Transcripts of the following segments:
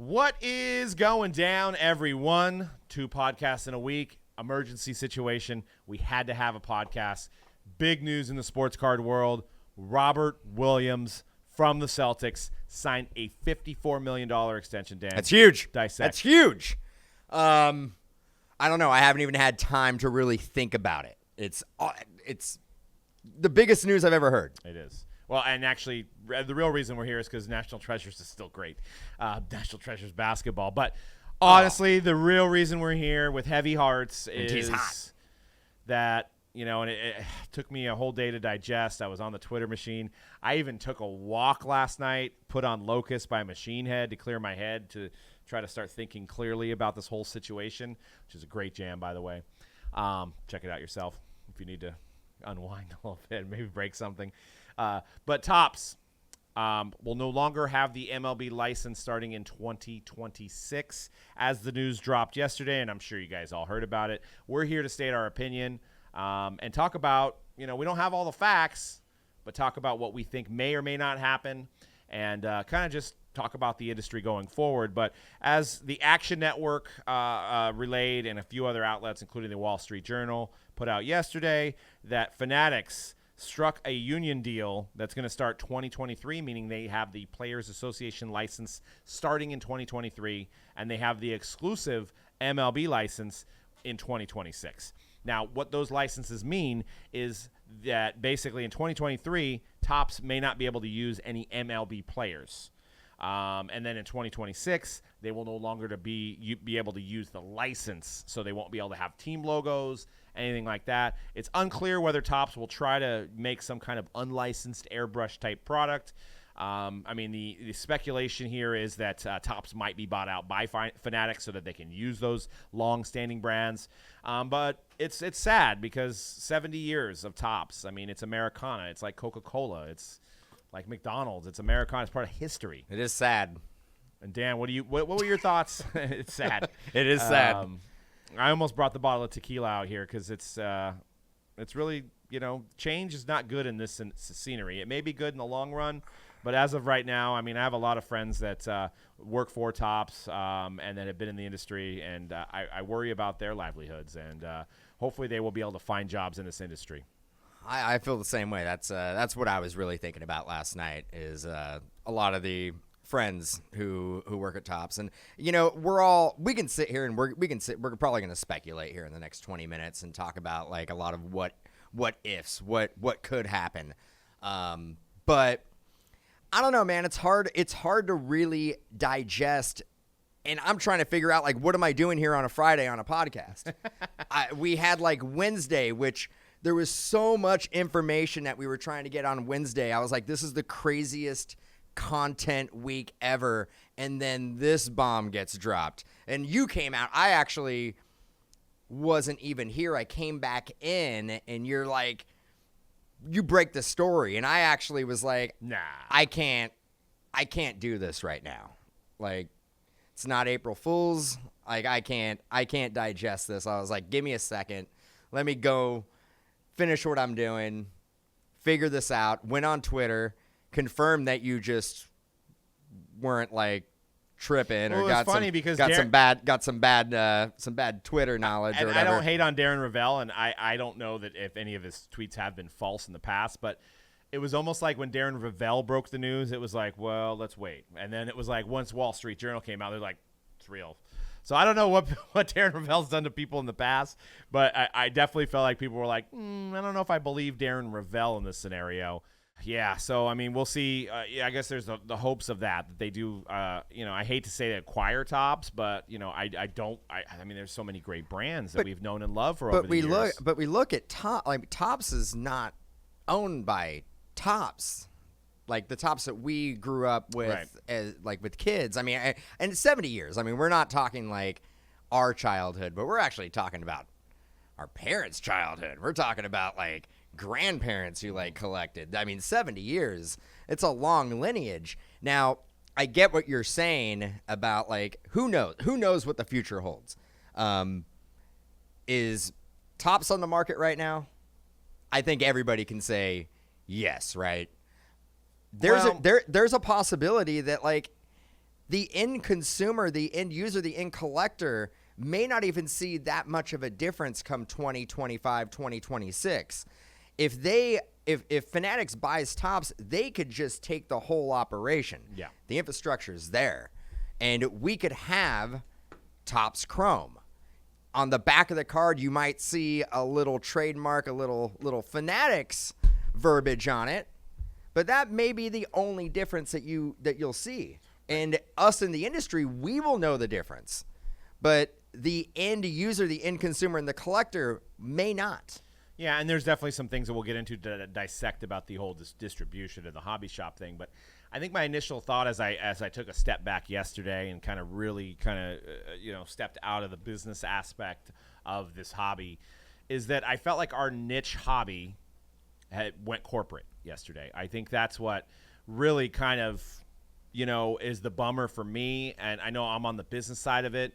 What is going down, everyone? 2 podcasts in a week. Emergency situation. We had to have a podcast. Big news in the sports card world. Robert Williams from the Celtics signed a $54 million extension. Dan, that's huge. Dissect. That's huge. I don't know. I haven't even had time to really think about it. It's the biggest news I've ever heard. It is. Well, and actually, the real reason we're here is because National Treasures is still great. National Treasures basketball. But honestly, the real reason we're here with heavy hearts is that, and it took me a whole day to digest. I was on the Twitter machine. I even took a walk last night, put on Locust by Machine Head to clear my head to try to start thinking clearly about this whole situation, which is a great jam, by the way. Check it out yourself if you need to unwind a little bit, maybe break something. But Topps will no longer have the MLB license starting in 2026, as the news dropped yesterday, and I'm sure you guys all heard about it. We're here to state our opinion and talk about, we don't have all the facts, but talk about what we think may or may not happen and kind of just talk about the industry going forward. But as the Action Network relayed and a few other outlets, including the Wall Street Journal, put out yesterday, that Fanatics struck a union deal that's going to start 2023, meaning they have the Players Association license starting in 2023, and they have the exclusive MLB license in 2026. Now, what those licenses mean is that basically in 2023, Topps may not be able to use any MLB players. And then in 2026, they will no longer be able to use the license, so they won't be able to have team logos, anything like that. It's unclear whether Topps will try to make some kind of unlicensed airbrush type product. The speculation here is that Topps might be bought out by Fanatics so that they can use those long-standing brands. But it's sad because 70 years of Topps. It's Americana. It's like Coca-Cola. It's like McDonald's. It's Americana. It's part of history. It is sad. And Dan, what were your thoughts? It's sad. It is sad. I almost brought the bottle of tequila out here because it's really, change is not good in this scenery. It may be good in the long run, but as of right now, I have a lot of friends that work for Topps and that have been in the industry, and I worry about their livelihoods, and hopefully they will be able to find jobs in this industry. I feel the same way. That's what I was really thinking about last night is a lot of the friends who work at Topps, and we can sit here and we're probably going to speculate here in the next 20 minutes and talk about like a lot of what ifs, what could happen, but I don't know, man. It's hard to really digest, and I'm trying to figure out like what am I doing here on a Friday on a podcast. We had like Wednesday, which there was so much information that we were trying to get on Wednesday. I was like, this is the craziest content week ever, and then this bomb gets dropped and you came out. I actually wasn't even here. I came back in and you're like, you break the story, and I actually was like, nah, I can't do this right now. Like, it's not April Fool's. Like, I can't digest this. I was like, give me a second, let me go finish what I'm doing, figure this out. Went on Twitter, confirmed that you just weren't like tripping or got some bad Twitter knowledge or whatever. I don't hate on Darren Rovell, and I don't know that if any of his tweets have been false in the past, but it was almost like when Darren Rovell broke the news, it was like, well, let's wait. And then it was like once Wall Street Journal came out, they're like, it's real. So I don't know what Darren Rovell's done to people in the past, but I definitely felt like people were like, I don't know if I believe Darren Rovell in this snenario. Yeah, so, we'll see. I guess there's the hopes of that they do, I hate to say they acquire Topps, but, I don't. There's so many great brands that we've known and loved for over the years. But we look at Topps. Like, Topps is not owned by Topps. Like the Topps that we grew up with, right, as like with kids. And 70 years. We're not talking like our childhood, but we're actually talking about our parents' childhood. We're talking about like grandparents who like collected. 70 years. It's a long lineage. Now, I get what you're saying about like who knows what the future holds. Is Topps on the market right now? I think everybody can say yes, right? There's a possibility that like the end consumer, the end user, the end collector may not even see that much of a difference come 2025, 2026. If Fanatics buys Topps, they could just take the whole operation. Yeah. The infrastructure is there. And we could have Topps Chrome. On the back of the card, you might see a little trademark, a little Fanatics verbiage on it. But that may be the only difference that you'll see. And us in the industry, we will know the difference. But the end user, the end consumer, and the collector may not. Yeah, and there's definitely some things that we'll get into to dissect about the whole distribution of the hobby shop thing. But I think my initial thought as I took a step back yesterday and kind of stepped out of the business aspect of this hobby is that I felt like our niche hobby went corporate yesterday. I think that's what really kind of, is the bummer for me. And I know I'm on the business side of it.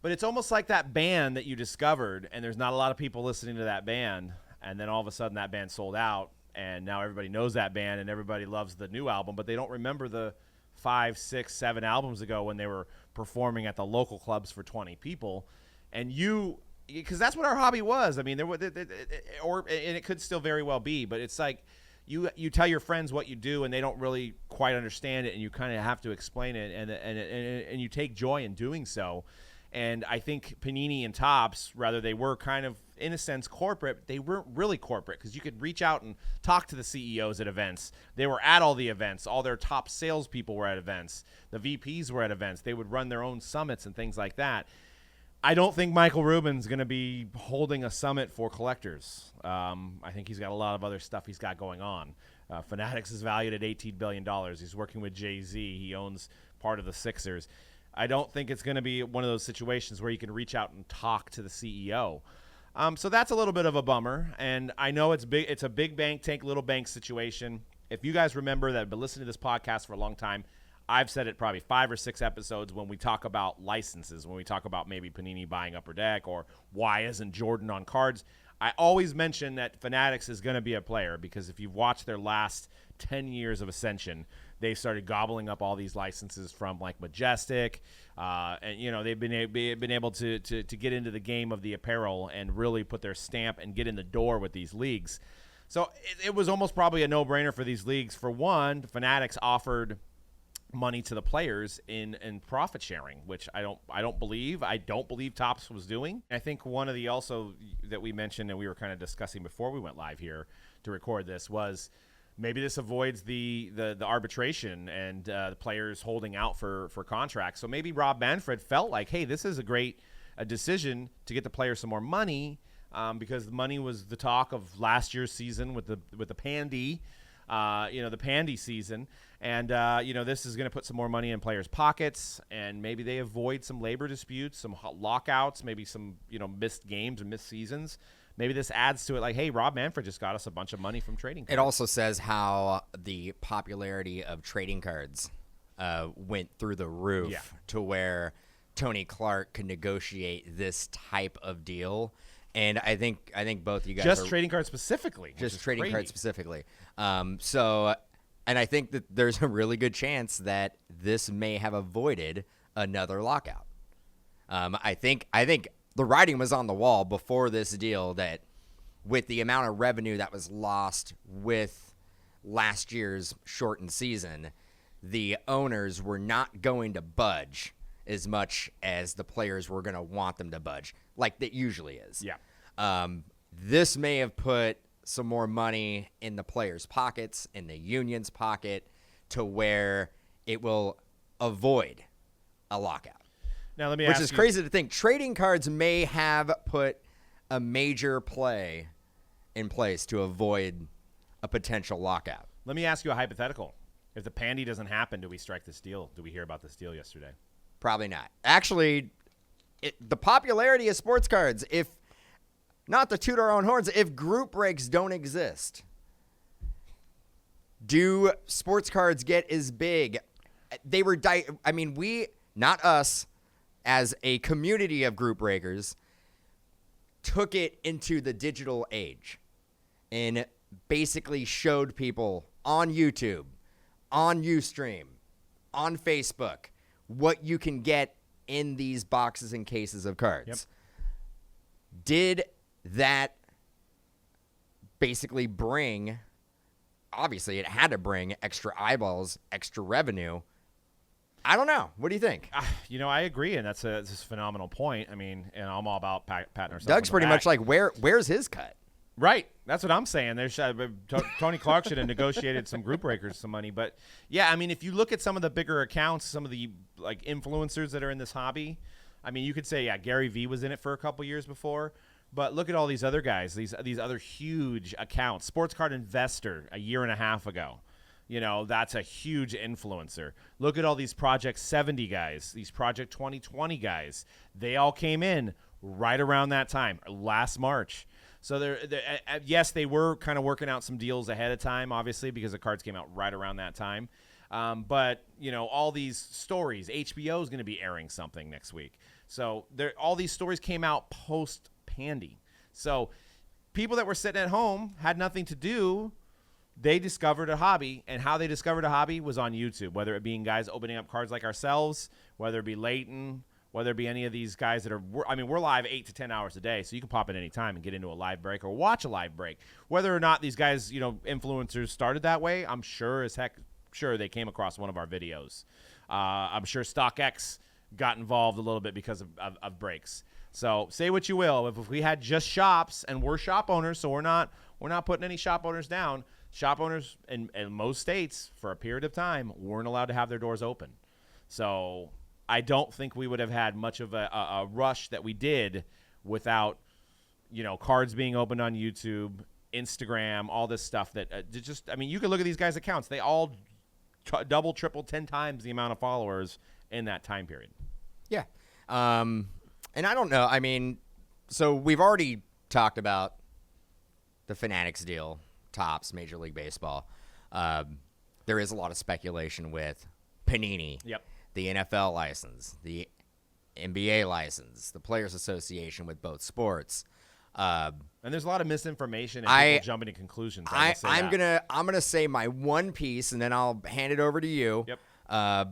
But it's almost like that band that you discovered, and there's not a lot of people listening to that band, and then all of a sudden that band sold out, and now everybody knows that band, and everybody loves the new album, but they don't remember the 5, 6, 7 albums ago when they were performing at the local clubs for 20 people. And because that's what our hobby was. I mean, and it could still very well be, but it's like you tell your friends what you do, and they don't really quite understand it, and you kind of have to explain it, and you take joy in doing so. And I think Panini and Topps, rather they were kind of, in a sense, corporate, they weren't really corporate because you could reach out and talk to the CEOs at events. They were at all the events. All their top salespeople were at events. The VPs were at events. They would run their own summits and things like that. I don't think Michael Rubin's going to be holding a summit for collectors. I think he's got a lot of other stuff he's got going on. Fanatics is valued at $18 billion. He's working with Jay-Z. He owns part of the Sixers. I don't think it's going to be one of those situations where you can reach out and talk to the CEO. So that's a little bit of a bummer. And I know it's big. It's a big bank take little bank situation. If you guys remember that have been listening to this podcast for a long time, I've said it probably 5 or 6 episodes when we talk about licenses, when we talk about maybe Panini buying Upper Deck or why isn't Jordan on cards. I always mention that Fanatics is going to be a player because if you've watched their last 10 years of ascension, they started gobbling up all these licenses from like Majestic, and they've been able to get into the game of the apparel and really put their stamp and get in the door with these leagues. So it was almost probably a no-brainer for these leagues. For one, Fanatics offered money to the players in profit sharing, which I don't believe Topps was doing. I think one of the also that we mentioned and we were kind of discussing before we went live here to record this was maybe this avoids the arbitration and the players holding out for contracts. So maybe Rob Manfred felt like, hey, this is a decision to get the players some more money because the money was the talk of last year's season with the Pandy, the Pandy season. And, this is going to put some more money in players' pockets, and maybe they avoid some labor disputes, some lockouts, maybe some, missed games and missed seasons. Maybe this adds to it like, hey, Rob Manfred just got us a bunch of money from trading cards. It also says how the popularity of trading cards went through the roof to where Tony Clark could negotiate this type of deal. And I think both you guys just trading cards specifically. Just trading cards specifically. And I think that there's a really good chance that this may have avoided another lockout. I think the writing was on the wall before this deal that with the amount of revenue that was lost with last year's shortened season, the owners were not going to budge as much as the players were going to want them to budge, like that usually is. Yeah. This may have put some more money in the players' pockets, in the union's pocket, to where it will avoid a lockout. Now, let me Which ask is you, crazy to think. Trading cards may have put a major play in place to avoid a potential lockout. Let me ask you a hypothetical. If the Pandy doesn't happen, do we strike this deal? Do we hear about this deal yesterday? Probably not. Actually, the popularity of sports cards, if not to toot our own horns, if group breaks don't exist, do sports cards get as big? They were, not us, as a community of group breakers, took it into the digital age and basically showed people on YouTube, on Ustream, on Facebook, what you can get in these boxes and cases of cards. Yep. Did that basically bring, obviously it had to bring extra eyeballs, extra revenue. I don't know. What do you think? I agree, and that's a phenomenal point. I mean, and I'm all about patting ourselves. Doug's pretty much like, where's his cut? Right. That's what I'm saying. Tony Clark should have negotiated some group breakers some money. But, yeah, I mean, if you look at some of the bigger accounts, some of the, like, influencers that are in this hobby, I mean, you could say, yeah, Gary Vee was in it for a couple years before. But look at all these other guys, these other huge accounts. Sports Card Investor a year and a half ago. That's a huge influencer. Look at all these Project 70 guys, these Project 2020 guys. They all came in right around that time, last March. So yes, they were kind of working out some deals ahead of time, obviously, because the cards came out right around that time. But, all these stories, HBO is going to be airing something next week. So all these stories came out post-Pandy. So people that were sitting at home had nothing to do. They discovered a hobby, and how they discovered a hobby was on YouTube, whether it being guys opening up cards like ourselves, whether it be Leighton, whether it be any of these guys that are – I mean, we're live 8 to 10 hours a day, so you can pop in any time and get into a live break or watch a live break. Whether or not these guys, influencers started that way, I'm sure as heck they came across one of our videos. I'm sure StockX got involved a little bit because of breaks. So say what you will. If we had just shops, and we're shop owners, so we're not putting any shop owners down – shop owners in most states for a period of time weren't allowed to have their doors open. So I don't think we would have had much of a rush that we did without, cards being opened on YouTube, Instagram, all this stuff that you can look at these guys' accounts. They all double, triple, 10 times the amount of followers in that time period. Yeah. And I don't know. I mean, so we've already talked about the Fanatics deal. Tops, Major League Baseball. There is a lot of speculation with Panini, the NFL license, the NBA license, the Players Association with both sports. And there's a lot of misinformation and people jumping to conclusions. I'm gonna say my one piece, and then I'll hand it over to you. Yep.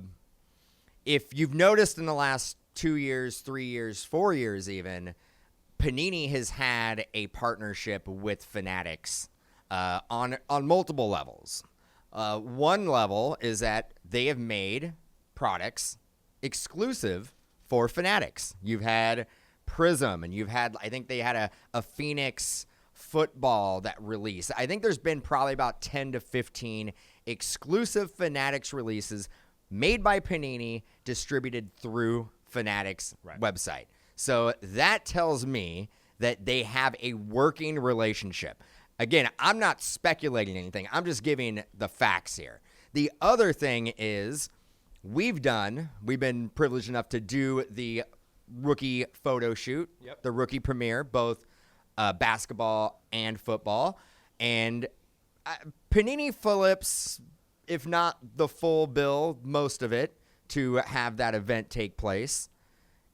If you've noticed in the last 2 years, 3 years, 4 years even, Panini has had a partnership with Fanatics. On multiple levels. One level is that they have made products exclusive for Fanatics. You've had Prism, and you've had, I think they had a Phoenix football that released. I think there's been probably about 10 to 15 exclusive Fanatics releases made by Panini, distributed through Fanatics website. So that tells me that they have a working relationship. Again, I'm not speculating anything. I'm just giving the facts here. The other thing is we've been privileged enough to do the rookie photo shoot, the rookie premiere, both basketball and football. And Panini flips, if not the full bill, most of it, to have that event take place.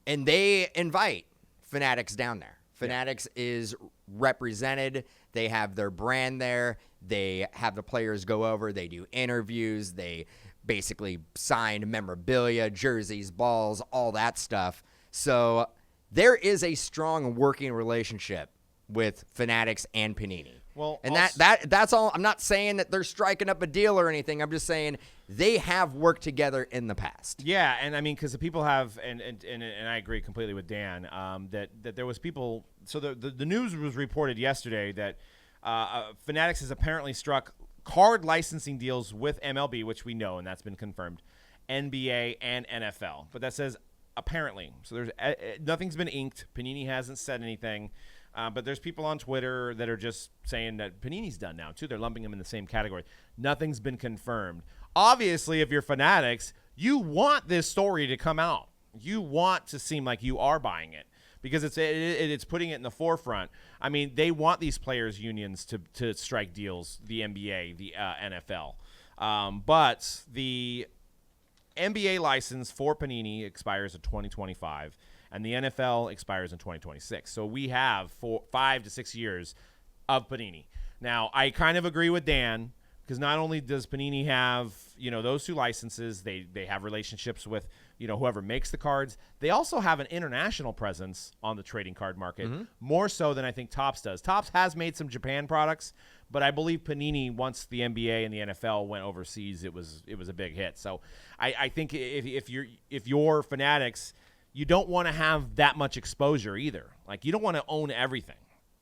And they invite Fanatics down there. Fanatics is represented. They have their brand there. They have the players go over. They do interviews. They basically sign memorabilia, jerseys, balls, all that stuff. So there is a strong working relationship with Fanatics and Panini. Well, and that's all. I'm not saying that they're striking up a deal or anything. I'm just saying they have worked together in the past. Yeah, and I mean, because the people have, and I agree completely with Dan, that there was people. So the news was reported yesterday that Fanatics has apparently struck card licensing deals with MLB, which we know, and that's been confirmed, NBA and NFL. But that says apparently. So there's nothing's been inked. Panini hasn't said anything. But there's people on Twitter that are just saying that Panini's done now, too. They're lumping them in the same category. Nothing's been confirmed. Obviously, if you're Fanatics, you want this story to come out. You want to seem like you are buying it because it's putting it in the forefront. I mean, they want these players' unions to strike deals, the NBA, the NFL. But the NBA license for Panini expires in 2025. And the NFL expires in 2026. So we have 5 to 6 years of Panini. Now, I kind of agree with Dan because not only does Panini have, those 2 licenses, they have relationships with, whoever makes the cards. They also have an international presence on the trading card market, more so than I think Topps does. Topps has made some Japan products, but I believe Panini, once the NBA and the NFL went overseas, it was a big hit. So I think if you're Fanatics, you don't want to have that much exposure either. Like, you don't want to own everything,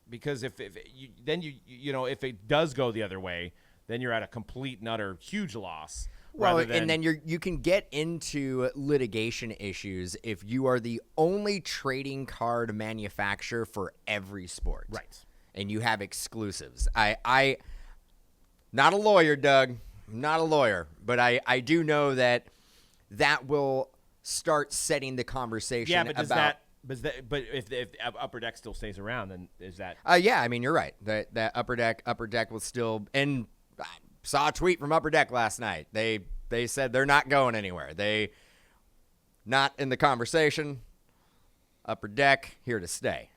because if it does go the other way, then you're at a complete and utter huge loss. Well, and then you can get into litigation issues if you are the only trading card manufacturer for every sport. Right. And you have exclusives. I not a lawyer, Doug. I'm not a lawyer, but I do know that will start setting the conversation. Yeah, but if Upper Deck still stays around, then is that? Yeah, I mean, you're right. That Upper Deck will still. And I saw a tweet from Upper Deck last night. They said they're not going anywhere. They not in the conversation. Upper Deck here to stay.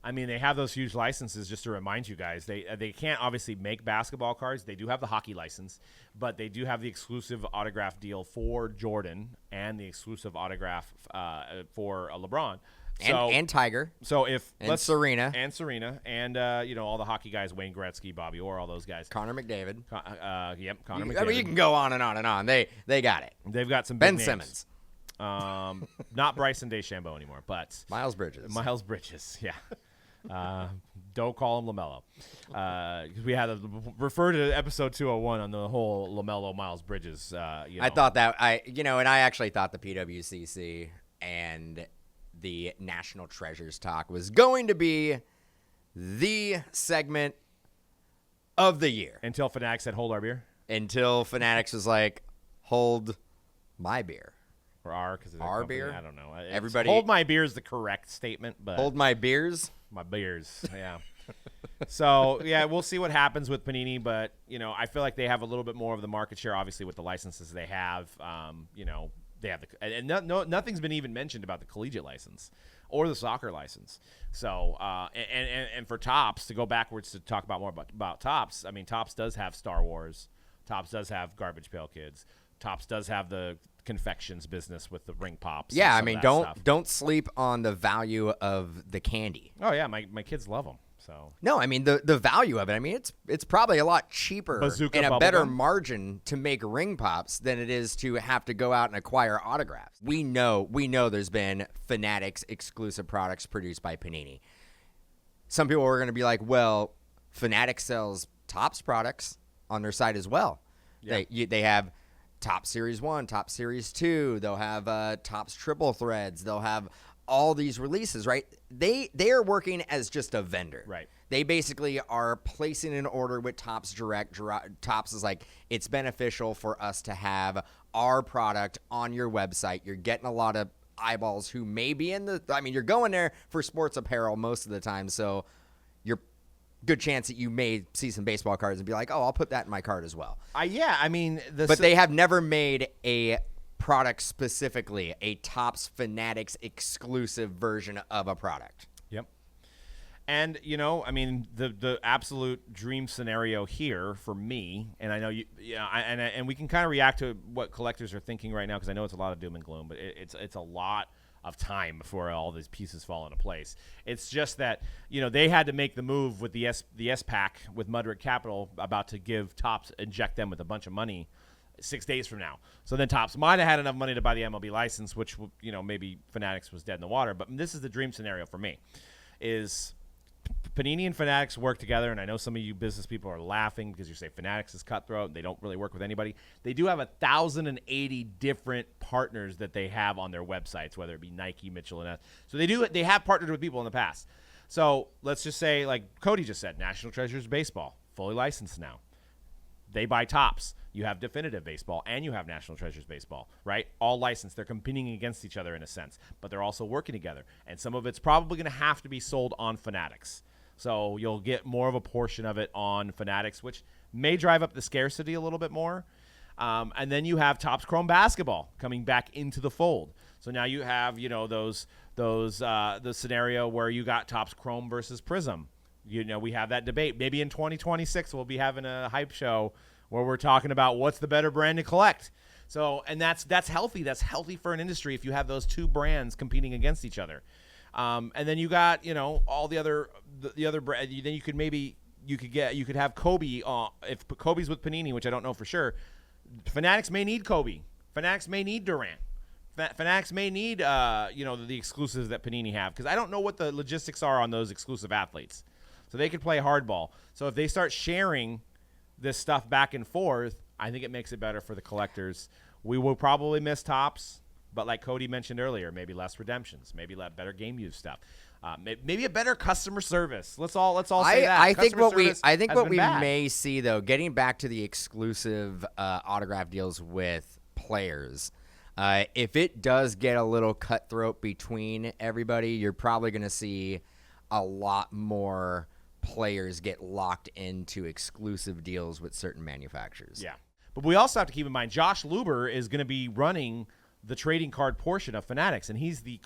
I mean, they have those huge licenses. Just to remind you guys, they can't obviously make basketball cards. They do have the hockey license, but they do have the exclusive autograph deal for Jordan and the exclusive autograph for LeBron. And Tiger. So Serena and all the hockey guys, Wayne Gretzky, Bobby Orr, all those guys. Connor McDavid. Connor McDavid. I mean, you can go on and on and on. They got it. They've got some Ben big names. Simmons. Not Bryson DeChambeau anymore, but Miles Bridges. Yeah. Don't call him LaMelo. We had to refer to episode 201 on the whole LaMelo Miles Bridges. I thought that and I actually thought the PWCC and the National Treasures talk was going to be the segment of the year. Until Fanatics said, hold our beer. Until Fanatics was like, hold my beer. Or our, because our beer? I don't know. Everybody, hold my beer is the correct statement, but hold my beers? My beers, yeah. So, yeah, we'll see what happens with Panini, but, I feel like they have a little bit more of the market share, obviously, with the licenses they have. They have nothing's been even mentioned about the collegiate license or the soccer license. So, and for Topps, to go backwards to talk about more about Topps, I mean, Topps does have Star Wars. Topps does have Garbage Pail Kids. Topps does have the confections business with the ring pops. Yeah, I mean, don't sleep on the value of the candy. Oh yeah, my kids love them. So no, I mean the value of it. I mean it's probably a lot cheaper Bazooka and a better gum margin to make ring pops than it is to have to go out and acquire autographs. We know there's been Fanatics exclusive products produced by Panini. Some people are going to be like, well, Fanatics sells Topps products on their site as well. Yeah. They have Topps Series 1, Topps Series 2. They'll have Topps Triple Threads. They'll have all these releases, right? They are working as just a vendor. Right. They basically are placing an order with Topps Direct. Topps is like, it's beneficial for us to have our product on your website. You're getting a lot of eyeballs who may be you're going there for sports apparel most of the time, so you're good chance that you may see some baseball cards and be like, oh, I'll put that in my card as well. Yeah, I mean, but they have never made a product specifically, a Topps Fanatics exclusive version of a product. Yep. And, I mean, the absolute dream scenario here for me, and I know and we can kind of react to what collectors are thinking right now, because I know it's a lot of doom and gloom, but it's a lot of time before all these pieces fall into place. It's just that, they had to make the move with the S-Pack with Mudrick Capital about to give Topps, inject them with a bunch of money 6 days from now. So then Topps might have had enough money to buy the MLB license, which, maybe Fanatics was dead in the water. But this is the dream scenario for me, is Panini and Fanatics work together. And I know some of you business people are laughing because you say Fanatics is cutthroat and they don't really work with anybody. They do have 1,080 different partners that they have on their websites, whether it be Nike, Mitchell & Ness. So they have partnered with people in the past. So let's just say, like Cody just said, National Treasures Baseball, fully licensed now. They buy Topps. You have Definitive Baseball and you have National Treasures Baseball, right? All licensed. They're competing against each other in a sense, but they're also working together. And some of it's probably going to have to be sold on Fanatics. So you'll get more of a portion of it on Fanatics, which may drive up the scarcity a little bit more. And then you have Topps Chrome Basketball coming back into the fold. So now you have, the scenario where you got Topps Chrome versus Prism. We have that debate. Maybe in 2026 we'll be having a hype show where we're talking about what's the better brand to collect. So, and that's healthy. That's healthy for an industry if you have those two brands competing against each other. And then you got, all the other brand. Then you could have Kobe. If Kobe's with Panini, which I don't know for sure, Fanatics may need Kobe. Fanatics may need Durant. Fanatics may need the exclusives that Panini have, because I don't know what the logistics are on those exclusive athletes. So they could play hardball. So if they start sharing this stuff back and forth, I think it makes it better for the collectors. We will probably miss Topps, but like Cody mentioned earlier, maybe less redemptions, maybe better game use stuff, maybe a better customer service. Let's all say that. I think what we may see, though, getting back to the exclusive autograph deals with players, if it does get a little cutthroat between everybody, you're probably going to see a lot more players get locked into exclusive deals with certain manufacturers. Yeah. But we also have to keep in mind, Josh Luber is going to be running the trading card portion of Fanatics, and he's the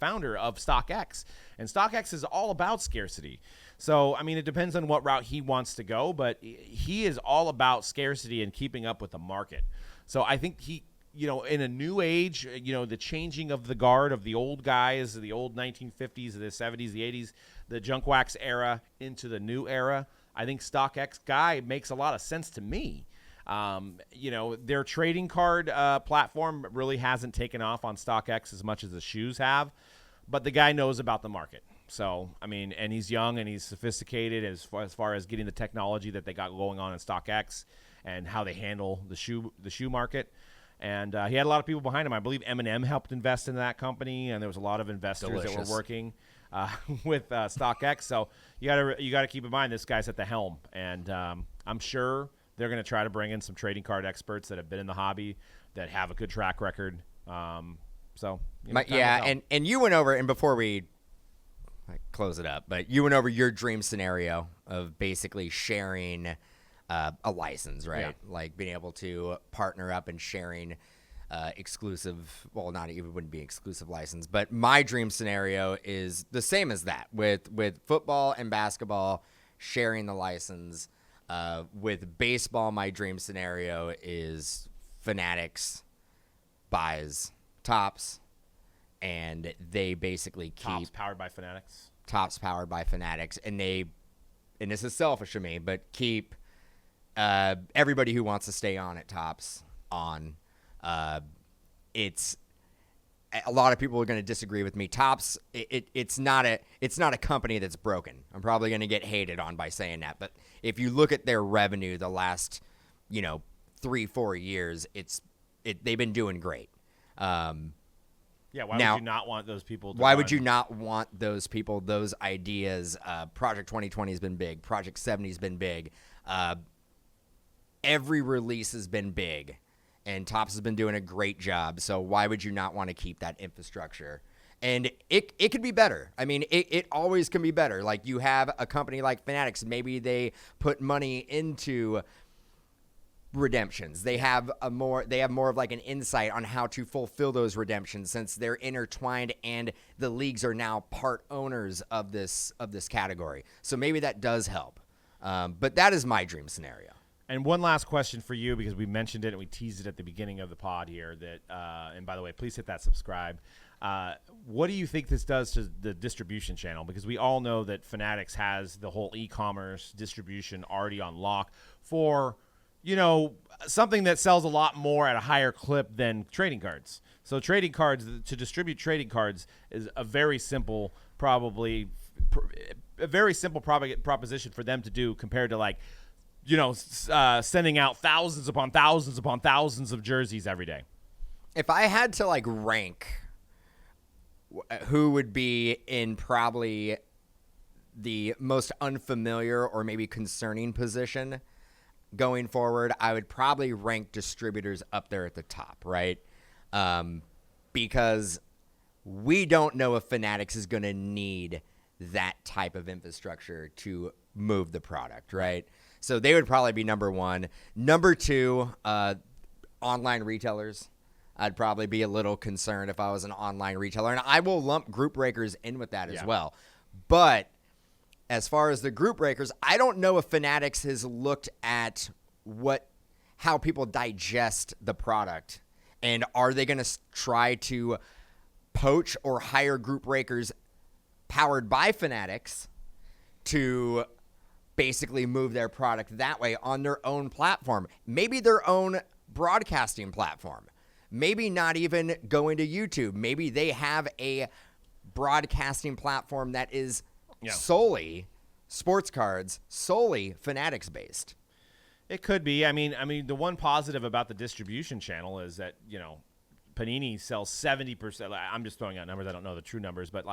founder of StockX, and StockX is all about scarcity. So, I mean, it depends on what route he wants to go, but he is all about scarcity and keeping up with the market. So I think he, in a new age, the changing of the guard of the old guys, the old 1950s, the 70s, the 80s, the junk wax era into the new era, I think StockX guy makes a lot of sense to me. Their trading card platform really hasn't taken off on StockX as much as the shoes have, but the guy knows about the market. So, I mean, and he's young and he's sophisticated as far as getting the technology that they got going on in StockX and how they handle the shoe market. And he had a lot of people behind him. I believe Eminem helped invest in that company, and there was a lot of investors that were working with StockX. So you gotta keep in mind this guy's at the helm, and I'm sure they're going to try to bring in some trading card experts that have been in the hobby, that have a good track record. And you went over, and before we close it up, but you went over your dream scenario of basically sharing a license, right? Yeah. Like being able to partner up and sharing exclusive, well, not even wouldn't be exclusive license, but my dream scenario is the same as that with football and basketball, sharing the license. With baseball, my dream scenario is Fanatics buys Topps, and they basically keep Topps powered by Fanatics. And this is selfish of me, but keep everybody who wants to stay on at Topps on. It's a lot of people are going to disagree with me. Topps, it's not a company that's broken. I'm probably going to get hated on by saying that, but if you look at their revenue the last 3-4 years, they've been doing great. Why would you not want those people to Why would you not want those people, those ideas? Project 2020 has been big. Project 70 has been big. Every release has been big. And Topps has been doing a great job, so why would you not want to keep that infrastructure? And it could be better. I mean, it always can be better. Like, you have a company like Fanatics, maybe they put money into redemptions. They have more of like an insight on how to fulfill those redemptions, since they're intertwined and the leagues are now part owners of this category. So maybe that does help. But that is my dream scenario. And one last question for you, because we mentioned it and we teased it at the beginning of the pod here. And by the way, please hit that subscribe. What do you think this does to the distribution channel? Because we all know that Fanatics has the whole e-commerce distribution already on lock for, something that sells a lot more at a higher clip than trading cards. So trading cards, to distribute trading cards is a very simple, proposition for them to do, compared to sending out thousands upon thousands upon thousands of jerseys every day. If I had to rank who would be in probably the most unfamiliar or maybe concerning position going forward, I would probably rank distributors up there at the top, right? Because we don't know if Fanatics is going to need that type of infrastructure to move the product, right? So they would probably be number one. Number two, online retailers. I'd probably be a little concerned if I was an online retailer. And I will lump Group Breakers in with that as well. But as far as the Group Breakers, I don't know if Fanatics has looked at how people digest the product, and are they going to try to poach or hire group breakers powered by Fanatics to basically move their product that way on their own platform, maybe their own broadcasting platform, maybe not even going to YouTube. Maybe they have a broadcasting platform that is solely sports cards, solely Fanatics based. It could be. I mean, the one positive about the distribution channel is that, Panini sells 70%. I'm just throwing out numbers. I don't know the true numbers, but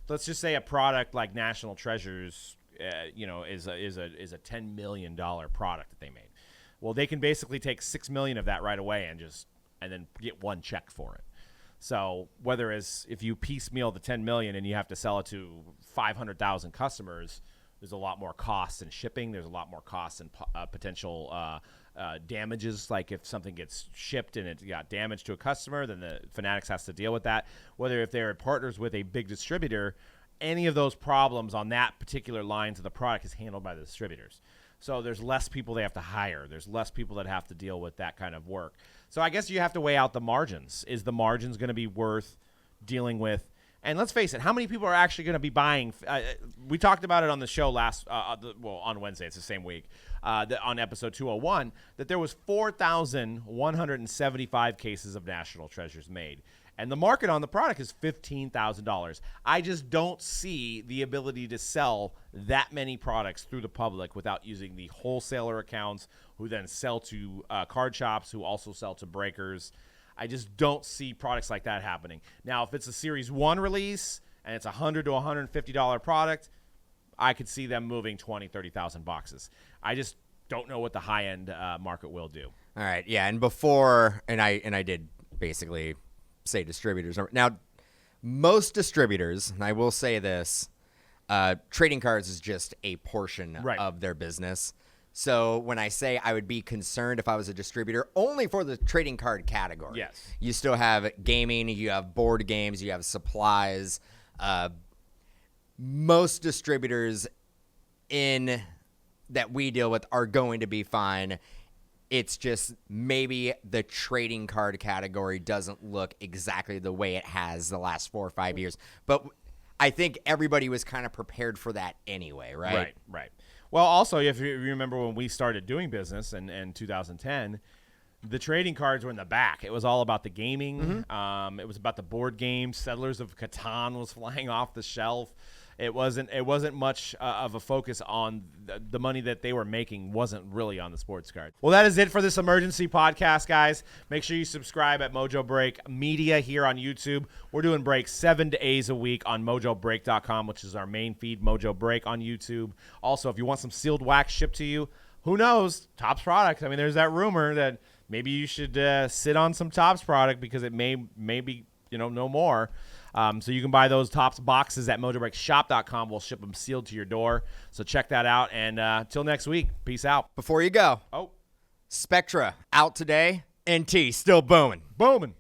let's just say a product like National Treasures, is a $10 million product that they made. Well, they can basically take $6 million of that right away and then get one check for it. So if you piecemeal the $10 million and you have to sell it to 500,000 customers, there's a lot more costs in shipping. There's a lot more costs in potential damages. Like if something gets shipped and it got damaged to a customer, then the Fanatics has to deal with that. Whether if they're partners with a big distributor, any of those problems on that particular lines of the product is handled by the distributors. So there's less people they have to hire. There's less people that have to deal with that kind of work. So I guess you have to weigh out the margins. Is the margins going to be worth dealing with? And let's face it, how many people are actually going to be buying? We talked about it on the show on Wednesday. It's the same week, on episode 201, that there was 4,175 cases of National Treasures made. And the market on the product is $15,000. I just don't see the ability to sell that many products through the public without using the wholesaler accounts who then sell to card shops who also sell to breakers. I just don't see products like that happening. Now, if it's a Series 1 release and it's a $100 to $150 product, I could see them moving 20,000, 30,000 boxes. I just don't know what the high-end market will do. All right, yeah, and I did basically say distributors. Now, most distributors, and I will say this, trading cards is just a portion of their business. So when I say I would be concerned if I was a distributor, only for the trading card category. Yes. You still have gaming, you have board games, you have supplies. Most distributors that we deal with are going to be fine. It's just maybe the trading card category doesn't look exactly the way it has the last 4 or 5 years. But I think everybody was kind of prepared for that anyway, right? Right. Well, also, if you remember when we started doing business in 2010, the trading cards were in the back. It was all about the gaming. Mm-hmm. It was about the board games. Settlers of Catan was flying off the shelf. It wasn't much of a focus on the money that they were making wasn't really on the sports card. Well, that is it for this emergency podcast, guys. Make sure you subscribe at Mojobreak Media here on YouTube. We're doing breaks 7 days a week on Mojobreak.com, which is our main feed, Mojobreak on YouTube. Also, if you want some sealed wax shipped to you, who knows? Topps product. I mean, there's that rumor that maybe you should sit on some Topps product because it may be, no more. So you can buy those Topps boxes at MojobreakShop.com. We'll ship them sealed to your door. So check that out. And till next week, peace out. Before you go, Spectra out today. NT still booming. Booming.